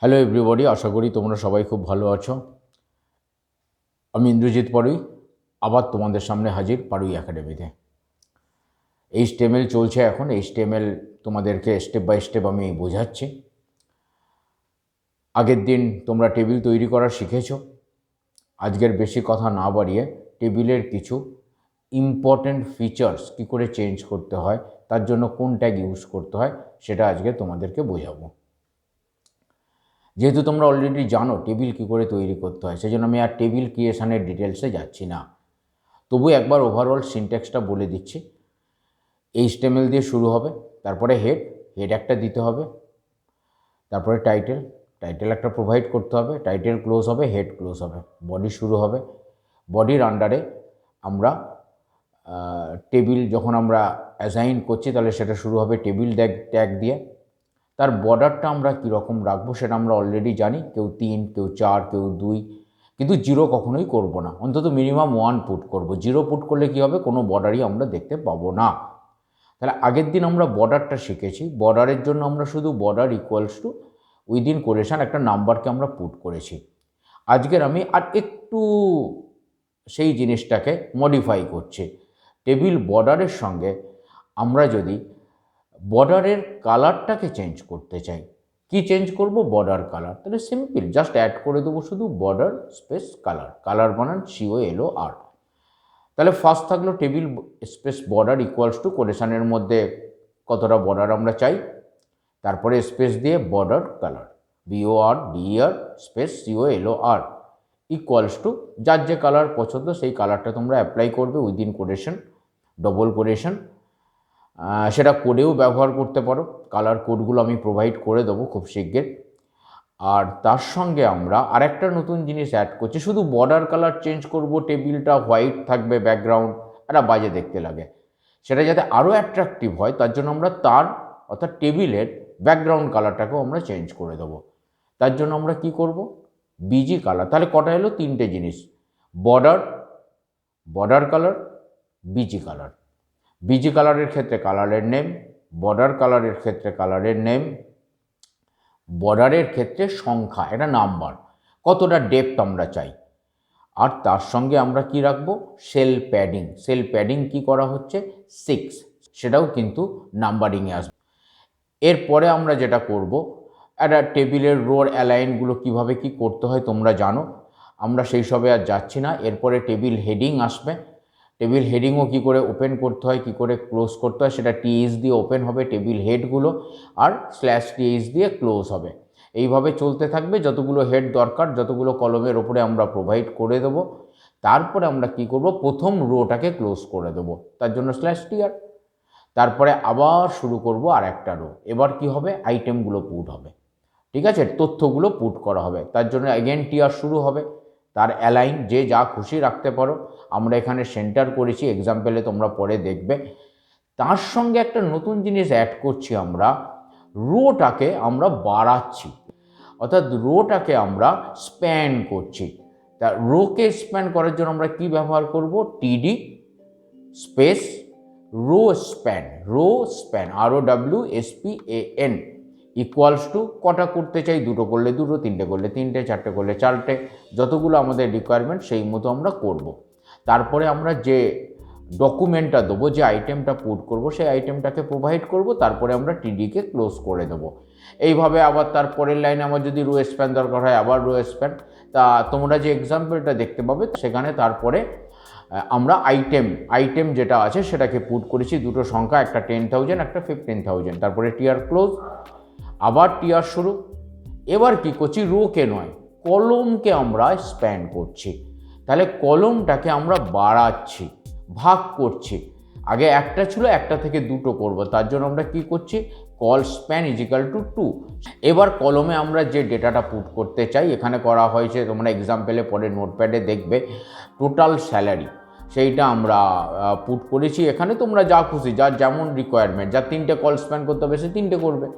Hello everybody, আশা করি তোমরা সবাই খুব ভালো আছো। আমি ইন্দ্রজিৎ পাড়ুই আবার তোমাদের সামনে হাজির পাড়ুই একাডেমিতে। এইচটিএমএল চলছে এখন। এইচটিএমএল তোমাদেরকে স্টেপ বাই স্টেপ আমি বোঝাচ্ছি। আগের দিন তোমরা টেবিল তৈরি করা শিখেছো। আজকের বেশি কথা না বাড়িয়ে টেবিলের কিছু ইম্পর্ট্যান্ট ফিচার্স কী করে চেঞ্জ করতে হয়, তার জন্য কোন ট্যাগ ইউজ করতে হয়, সেটা আজকে তোমাদেরকে বোঝাবো। যেহেতু তোমরা অলরেডি জানো টেবিল কী করে তৈরি করতে হয়, সেই জন্য আমি আর টেবিল ক্রিয়েশনের ডিটেলসে যাচ্ছি না। তবু একবার ওভারঅল সিনট্যাক্সটা বলে দিচ্ছি। এইচটিএমএল দিয়ে শুরু হবে, তারপরে হেড একটা দিতে হবে, তারপরে টাইটেল একটা প্রোভাইড করতে হবে, টাইটেল ক্লোজ হবে, হেড ক্লোজ হবে, বডি শুরু হবে। বডির আন্ডারে আমরা টেবিল যখন আমরা অ্যাসাইন করছি তাহলে সেটা শুরু হবে টেবিল ট্যাগ দিয়ে। তার বর্ডারটা আমরা কীরকম রাখবো সেটা আমরা অলরেডি জানি, কেউ 3, কেউ 4, কেউ 2, কিন্তু 0 কখনোই করব না, অন্তত মিনিমাম 1 পুট করব। 0 পুট করলে কী হবে, কোনো বর্ডারই আমরা দেখতে পাবো না। তাহলে আগের দিন আমরা বর্ডারটা শিখেছি। বর্ডারের জন্য আমরা শুধু border equals two within quotation একটা নাম্বারকে আমরা পুট করেছি। আজকের আমি আর একটু সেই জিনিসটাকে মডিফাই করছি। টেবিল বর্ডারের সঙ্গে আমরা যদি বর্ডারের কালারটাকে চেঞ্জ করতে চাই, কি চেঞ্জ করব, বর্ডার কালার। তাহলে সিম্পল জাস্ট অ্যাড করে দেবো শুধু বর্ডার স্পেস কালার বানান COLOR। তাহলে ফার্স্ট থাকলো table space border equals to কোটেশনের মধ্যে কতটা বর্ডার আমরা চাই, তারপরে স্পেস দিয়ে border colour BORDER space COLOR equals to যার যে কালার পছন্দ সেই কালারটা তোমরা অ্যাপ্লাই করবে উইদিন কোটেশন, ডবল কোটেশন। সেটা কোডেও ব্যবহার করতে পারো, কালার কোডগুলো আমি প্রোভাইড করে দেবো খুব শিগগির। আর তার সঙ্গে আমরা আরেকটা নতুন জিনিস অ্যাড করছি, শুধু বর্ডার কালার চেঞ্জ করব, টেবিলটা হোয়াইট থাকবে ব্যাকগ্রাউন্ড, একটা বাজে দেখতে লাগে। সেটা যাতে আরও অ্যাট্রাকটিভ হয় তার জন্য আমরা অর্থাৎ টেবিলের ব্যাকগ্রাউন্ড কালারটাকেও আমরা চেঞ্জ করে দেবো। তার জন্য আমরা কি করব, BG কালার। তাহলে কটা এলো, 3টে জিনিস, border colour, BG colour. BG কালারের ক্ষেত্রে কালারের নেম, বর্ডার কালারের ক্ষেত্রে কালারের নেম, বর্ডারের ক্ষেত্রে সংখ্যা, এটা নাম্বার, কতটা ডেপথ আমরা চাই। আর তার সঙ্গে আমরা কি রাখবো, সেল প্যাডিং কি করা হচ্ছে 6, সেটাও কিন্তু নাম্বারিংয়ে আসবে। এরপরে আমরা যেটা করব, একটা টেবিলের রোর অ্যালাইনগুলো কিভাবে কি করতে হয় তোমরা জানো, আমরা সেই সবে আর যাচ্ছি না। এরপরে টেবিল হেডিং আসবে। টেবিল হেডিংও কী করে ওপেন করতে হয়, কী করে ক্লোজ করতে হয়, সেটা TH দিয়ে ওপেন হবে টেবিল হেডগুলো, আর /TH দিয়ে ক্লোজ হবে। এইভাবে চলতে থাকবে, যতগুলো হেড দরকার, যতগুলো কলমের ওপরে আমরা প্রোভাইড করে দেবো। তারপরে আমরা কি করব, প্রথম রোটাকে ক্লোজ করে দেবো, তার জন্য /TR। তারপরে আবার শুরু করব আর একটা রো। এবার কি হবে, আইটেমগুলো পুট হবে, ঠিক আছে, তথ্যগুলো পুট করা হবে। তার জন্য অ্যাগেন TR শুরু হবে। তার অ্যালাইন যে যা খুশি রাখতে পারো, আমরা এখানে সেন্টার করেছি, এক্সাম্পলে তোমরা পরে দেখবে। তার সঙ্গে একটা নতুন জিনিস অ্যাড করছি, আমরা রোটাকে আমরা বাড়াচ্ছি, অর্থাৎ রোটাকে আমরা স্প্যান করছি। তা রোকে স্প্যান করার জন্য আমরা কি ব্যবহার করব, TD space rowspan ROWSPAN equals to কটা করতে চাই, 2টো করলে 2টো, 3টে করলে 3টে, 4টে করলে 4টে, যতগুলো আমাদের রিকোয়ারমেন্ট সেই মতো আমরা করব। তারপরে আমরা যে ডকুমেন্টটা দেবো, যে আইটেমটা পুট করব, সেই আইটেমটাকে প্রোভাইড করব। তারপরে আমরা TDকে ক্লোজ করে দেবো। এইভাবে আবার তারপরের লাইনে আমার যদি রো স্প্যান দরকার হয়, আবার রো স্প্যান। তা তোমরা যে এক্সাম্পলটা দেখতে পাবে সেখানে তারপরে আমরা আইটেম যেটা আছে সেটাকে পুট করেছি, 2টো সংখ্যা, একটা 10,000, একটা 15,000। তারপরে TR ক্লোজ, আবার TR শুরু। এবার কি করছি, রোকে নয়, কলমকে আমরা স্প্যান করছি। তাহলে কলমটাকে আমরা বাড়াচ্ছি, ভাগ করছি। আগে একটা ছিল, একটা থেকে 2টো করব, তার জন্য আমরা কি করছি, colspan = 2। এবার কলমে আমরা যে ডেটাটা পুট করতে চাই, এখানে করা হয়েছে, তোমরা এক্সাম্পলে পরে নোটপ্যাডে দেখবে, টোটাল স্যালারি, সেইটা আমরা পুট করেছি। এখানে তোমরা যা খুশি, যার যেমন রিকোয়ারমেন্ট, যার 3টে colspan করতে হবে সে 3টে করবে,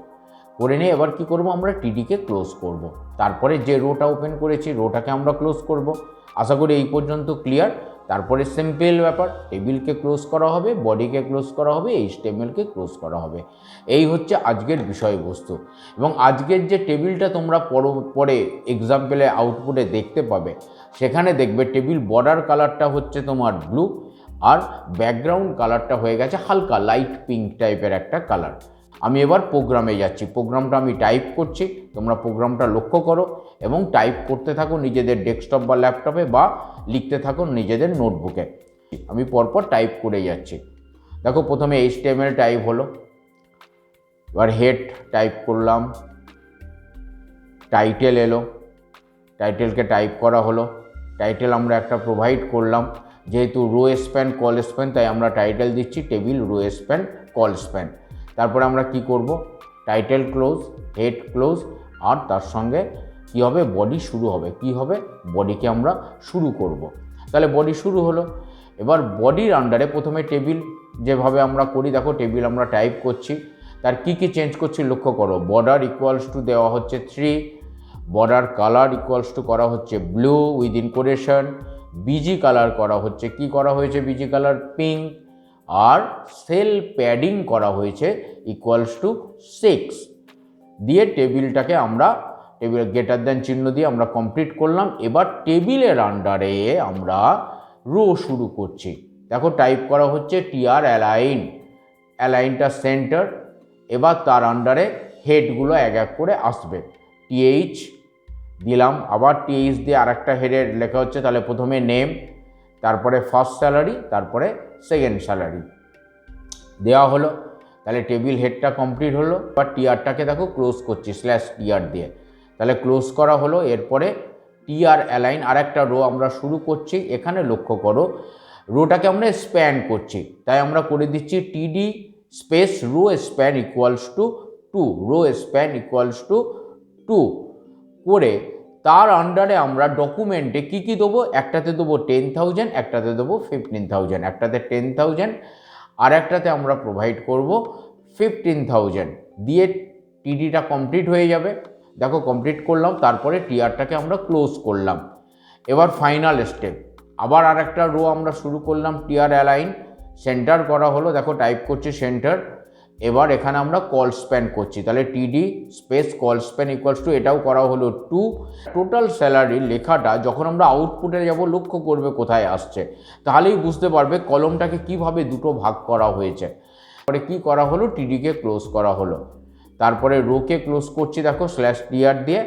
করে নিয়ে এবার কি করব, আমরা TDকে ক্লোজ করব। তারপরে যে রোটা ওপেন করেছি রোটাকে আমরা ক্লোজ করব। আশা করি এই পর্যন্ত ক্লিয়ার। তারপরে সিম্পল ব্যাপার, টেবিলকে ক্লোজ করা হবে, বডিকে ক্লোজ করা হবে, এইচটিএমএলকে ক্লোজ করা হবে। এই হচ্ছে আজকের বিষয়বস্তু। এবং আজকের যে টেবিলটা তোমরা পরে এক্সাম্পলে আউটপুটে দেখতে পাবে, সেখানে দেখবে টেবিল বর্ডার কালারটা হচ্ছে তোমার ব্লু, আর ব্যাকগ্রাউন্ড কালারটা হয়ে গেছে হালকা লাইট পিঙ্ক টাইপের একটা কালার। আমি এবার প্রোগ্রামে যাচ্ছি, প্রোগ্রামটা আমি টাইপ করছি, তোমরা প্রোগ্রামটা লক্ষ্য করো এবং টাইপ করতে থাকো নিজেদের ডেস্কটপ বা ল্যাপটপে, বা লিখতে থাকো নিজেদের নোটবুকে। আমি পরপর টাইপ করে যাচ্ছি। দেখো প্রথমে এইচটিএমএল টাইপ হলো, এবার হেড টাইপ করলাম, টাইটেল এলো, টাইটেলকে টাইপ করা হলো, টাইটেল আমরা একটা প্রোভাইড করলাম, যেহেতু রোস্প্যান কলস্প্যান তাই আমরা টাইটেল দিচ্ছি টেবিল রোস্প্যান কলস্প্যান। তারপরে আমরা কি করব, টাইটেল ক্লোজ, হেড ক্লোজ, আর তার সঙ্গে কি হবে, বডি শুরু হবে। কি হবে, বডিকে আমরা শুরু করব। তাহলে বডি শুরু হলো। এবার বডির আন্ডারে প্রথমে টেবিল যেভাবে আমরা করি, দেখো টেবিল আমরা টাইপ করছি, তার কি কি চেঞ্জ করছি লক্ষ্য করো। বর্ডার ইকুয়ালস টু দেওয়া হচ্ছে 3, বর্ডার কালার ইকুয়ালস টু করা হচ্ছে ব্লু উইথ ইনকোরেশন, বিজি কালার করা হচ্ছে, কি করা হয়েছে বিজি কালার, পিঙ্ক, আর সেল প্যাডিং করা হয়েছে ইকুয়ালস টু 6 দিয়ে টেবিলটাকে আমরা টেবিল গ্রেটার দেন চিহ্ন দিয়ে আমরা কমপ্লিট করলাম। এবার টেবিলের আন্ডারে আমরা রো শুরু করছি। দেখো টাইপ করা হচ্ছে টিআর অ্যালাইন, অ্যালাইনটা সেন্টার। এবার তার আন্ডারে হেডগুলো এক এক করে আসবে। টিএইচ দিলাম, আবার টিএইচ দিয়ে আরেকটা হেডের লেখা হচ্ছে, তাহলে প্রথমে নেম, তারপরে ফার্স্ট স্যালারি, তারপরে সেকেন্ড স্যালারি দেওয়া হলো। তাহলে টেবিল হেডটা কমপ্লিট হলো। এবার টিআরটাকে দেখো ক্লোজ করছি স্ল্যাশ টিআর দিয়ে, তাহলে ক্লোজ করা হলো। এরপরে টিআর অ্যালাইন আরেকটা রো আমরা শুরু করছি। এখানে লক্ষ্য করো রোটাকে আমরা স্প্যান করছি, তাই আমরা করে দিচ্ছি টিডি space rho span equals to 2, rho span equals to 2 করে তার আন্ডারে আমরা ডকুমেন্টে কি কি দেবো, একটাতে দেবো 10,000, একটাতে দেবো 15,000, একটাতে 10,000 আর একটাতে আমরা প্রোভাইড করব 15,000 দিয়ে টিডিটা কমপ্লিট হয়ে যাবে। দেখো কমপ্লিট করলাম, তারপরে টিআরটাকে আমরা ক্লোজ করলাম। এবার ফাইনাল স্টেপ, আবার আরেকটা রো আমরা শুরু করলাম, টিআর অ্যালাইন, সেন্টার করা হলো, দেখো টাইপ করছি সেন্টার। এবার এখানে আমরা কল স্প্যান করছি, তাহলে টিডি space call span equals to এটাও করা হলো 2। টোটাল স্যালারির লেখাটা যখন আমরা আউটপুটে যাব লক্ষ্য করবে কোথায় আসছে, তাহলেই বুঝতে পারবে কলমটাকে কিভাবে দুটো ভাগ করা হয়েছে। তারপরে কি করা হলো, টিডিকে ক্লোজ করা হলো, তারপরে রোকে ক্লোজ করছি দেখো স্ল্যাশ টিআর দিয়ে।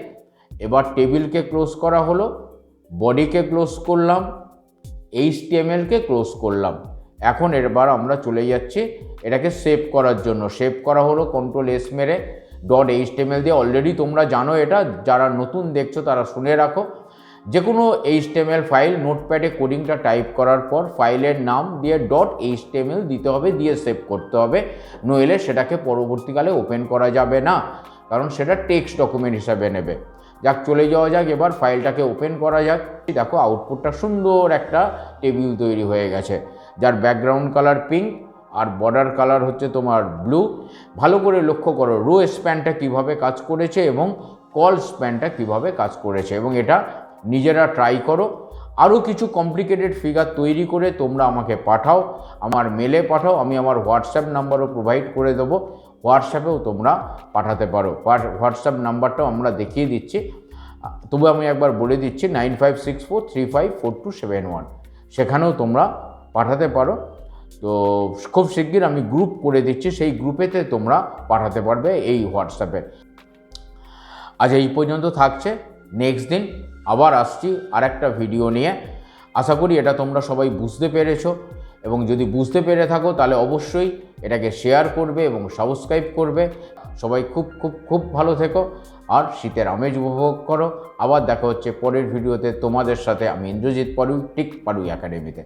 এবার টেবিলকে ক্লোজ করা হলো, বডিকে ক্লোজ করলাম, এইচটিএমএলকে ক্লোজ করলাম। এখন এবার আমরা চলে যাচ্ছি এটাকে সেভ করার জন্য। সেভ করা হলো কন্ট্রোল এস মেরে .html দিয়ে। অলরেডি তোমরা জানো এটা, যারা নতুন দেখছো তারা শুনে রাখো। যে কোনো HTML ফাইল নোটপ্যাডে কোডিংটা টাইপ করার পর ফাইলের নাম দিয়ে .html দিতে হবে, দিয়ে সেভ করতে হবে, নইলে সেটাকে পরবর্তীকালে ওপেন করা যাবে না, কারণ সেটা টেক্সট ডকুমেন্ট হিসাবে নেবে। যাক চলে যাওয়া যাক, এবার ফাইলটাকে ওপেন করা যাক। দেখো আউটপুটটা সুন্দর একটা টেবিল তৈরি হয়ে গেছে, যার ব্যাকগ্রাউন্ড কালার পিঙ্ক আর বর্ডার কালার হচ্ছে তোমার ব্লু। ভালো করে লক্ষ্য করো রো স্প্যানটা কীভাবে কাজ করেছে এবং কল স্প্যানটা কীভাবে কাজ করেছে, এবং এটা নিজেরা ট্রাই করো। আরও কিছু কমপ্লিকেটেড ফিগার তৈরি করে তোমরা আমাকে পাঠাও, আমার মেলে পাঠাও, আমি আমার হোয়াটসঅ্যাপ নাম্বারও প্রোভাইড করে দেবো, হোয়াটসঅ্যাপেও তোমরা পাঠাতে পারো। হোয়াটসঅ্যাপ নাম্বারটাও আমরা দেখিয়ে দিচ্ছি, তবু আমি একবার বলে দিচ্ছি 9564354271, সেখানেও তোমরা পাঠাতে পারো। তো খুব শিগগির আমি গ্রুপ করে দিচ্ছি, সেই গ্রুপেতে তোমরা পাঠাতে পারবে এই হোয়াটসঅ্যাপে। আজ এই পর্যন্ত থাকছে, নেক্সট দিন আবার আসছি আরেকটা ভিডিও নিয়ে। আশা করি এটা তোমরা সবাই বুঝতে পেরেছো, এবং যদি বুঝতে পেরে থাকো তাহলে অবশ্যই এটাকে শেয়ার করবে এবং সাবস্ক্রাইব করবে। সবাই খুব খুব খুব ভালো থেকো আর শীতের আমেজ উপভোগ করো। আবার দেখা হচ্ছে পরের ভিডিওতে তোমাদের সাথে। আমি ইন্দ্রজিৎ পারুই, টিক পারুই একাডেমিতে।